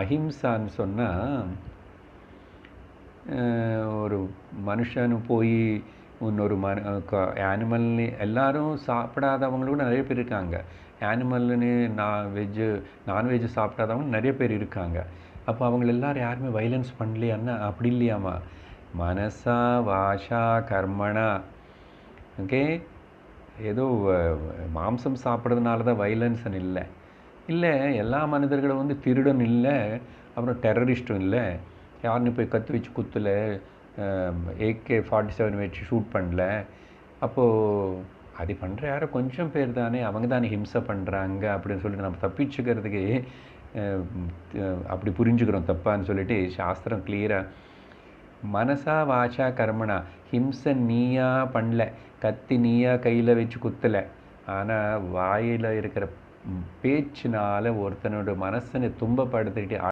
அஹிம்சான்னு சொன்னால் ஒரு மனுஷனு போய் இன்னொரு ஆனிமல்னு எல்லாரும் சாப்பிடாதவங்களும் கூட நிறைய பேர் இருக்காங்க. ஆனிமல்னு நான்வெஜ்ஜு சாப்பிடாதவங்க நிறைய பேர் இருக்காங்க. அப்போ அவங்க எல்லாரும் யாருமே வைலன்ஸ் பண்ணலையான்னா அப்படி இல்லையாம்மா. மனசா வாசா கர்மணா. ஓகே, ஏதோ மாம்சம் சாப்பிட்றதுனால தான் வைலன்ஸ்ன்னு இல்லை. இல்லை, எல்லா மனிதர்களும் வந்து திருடன் இல்லை, அப்புறம் டெரரிஸ்ட்டும் இல்லை, யாருன்னு போய் கற்று வச்சு குத்தலை, AK-47 வச்சு ஷூட் பண்ணல. அப்போது அது பண்ணுற யாரோ கொஞ்சம் பேர் தானே, அவங்க தானே ஹிம்சை பண்ணுறாங்க அப்படின்னு சொல்லிட்டு நம்ம தப்பிச்சுக்கிறதுக்கு அப்படி புரிஞ்சுக்கிறோம் தப்பான்னு சொல்லிட்டு சாஸ்திரம் கிளியராக மனசா வாச்சா கர்மனா. ஹிம்சை நீயா பண்ணல, கத்தி நீயா கையில் வச்சு குத்தலை, ஆனால் வாயில் இருக்கிற பேச்சினால் ஒருத்தனோட மனசனை துன்பப்படுத்திட்டு